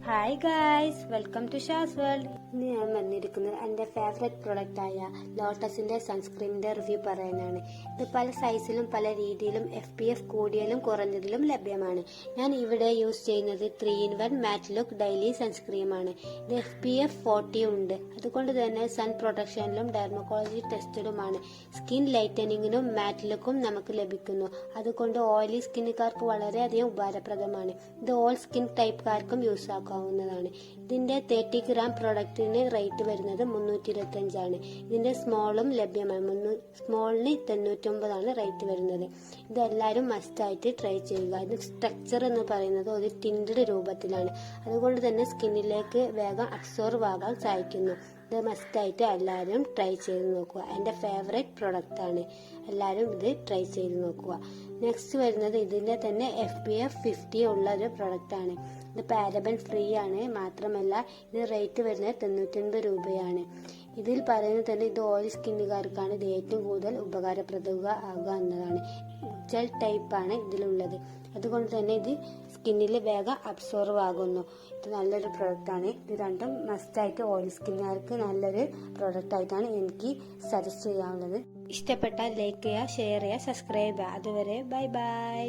Hi guys, welcome to ഷാസ് world. ഇന്ന് ഞാൻ വന്നിരിക്കുന്നത് എൻ്റെ ഫേവറേറ്റ് പ്രൊഡക്റ്റ് ആയ ലോട്ടസിന്റെ സൺസ്ക്രീനിന്റെ റിവ്യൂ പറയാനാണ്. ഇത് പല സൈസിലും പല രീതിയിലും SPF കൂടിയതിലും കുറഞ്ഞതിലും ലഭ്യമാണ്. ഞാൻ ഇവിടെ യൂസ് ചെയ്യുന്നത് 3-in-1 മാറ്റ് ലുക്ക് ഡെയിലി സൺസ്ക്രീമാണ്. ഇത് SPF 40 ഉണ്ട്. അതുകൊണ്ട് തന്നെ സൺ പ്രൊട്ടക്ഷനിലും ഡെർമക്കോളജി ടെസ്റ്റിലുമാണ്. സ്കിൻ ലൈറ്റനിങ്ങിനും മാറ്റ് ലുക്കും നമുക്ക് ലഭിക്കുന്നു. അതുകൊണ്ട് ഓയിലി സ്കിന്നുകാർക്ക് വളരെയധികം ഉപകാരപ്രദമാണ്. ഇത് ഓൾ സ്കിൻ ടൈപ്പുകാർക്കും യൂസ് ആക്കാവുന്നതാണ്. ഇതിന്റെ 30 ഗ്രാം പ്രൊഡക്റ്റിന് റേറ്റ് വരുന്നത് 325 ആണ്. ഇതിന്റെ സ്മോളും ലഭ്യമാണ്. സ്മോളിന് 99 റേറ്റ് വരുന്നത്. ഇതെല്ലാവരും മസ്റ്റായിട്ട് ട്രൈ ചെയ്യുക. ഇത് സ്ട്രക്ചർ എന്ന് പറയുന്നത് ഒരു ടിൻഡഡ് രൂപത്തിലാണ്. അതുകൊണ്ട് തന്നെ സ്കിന്നിലേക്ക് വേഗം അബ്സോർവ് ആകാൻ സഹായിക്കുന്നു. ഇത് മസ്റ്റായിട്ട് എല്ലാവരും ട്രൈ ചെയ്ത് നോക്കുക. എൻ്റെ ഫേവറേറ്റ് പ്രൊഡക്റ്റ് ആണ്. എല്ലാവരും ഇത് ട്രൈ ചെയ്ത് നോക്കുക. നെക്സ്റ്റ് വരുന്നത് ഇതിന്റെ തന്നെ SPF 50 ഉള്ള ഒരു പ്രൊഡക്റ്റ് ആണ്. ഇത് പാരബൻ ഫ്രീ ആണ്. മാത്രമല്ല ഇത് റേറ്റ് വരുന്നത് 99 രൂപയാണ്. ഇതിൽ പറയുന്നത് തന്നെ ഇത് ഓയിൽ സ്കിന്നുകാർക്കാണ് ഇത് ഏറ്റവും കൂടുതൽ ഉപകാരപ്രദമാകുക എന്നതാണ്. ജെൽ ടൈപ്പ് ആണ് ഇതിലുള്ളത്. അതുകൊണ്ട് തന്നെ ഇത് സ്കിന്നിൽ വേഗം അബ്സോർവ് ആകുന്നു. ഇത് നല്ലൊരു പ്രൊഡക്റ്റ് ആണ്. ഇത് രണ്ടും മസ്റ്റായിട്ട് ഓയിൽ സ്കിന്നുകാർക്ക് നല്ലൊരു പ്രൊഡക്റ്റ് ആയിട്ടാണ് എനിക്ക് സജസ്റ്റ് ചെയ്യാനുള്ളത്. ഇഷ്ടപ്പെട്ടാൽ ലൈക്ക് ചെയ്യുക, ഷെയർ ചെയ്യുക, സബ്സ്ക്രൈബ് ചെയ്യുക. അതുവരെ ബൈ ബൈ.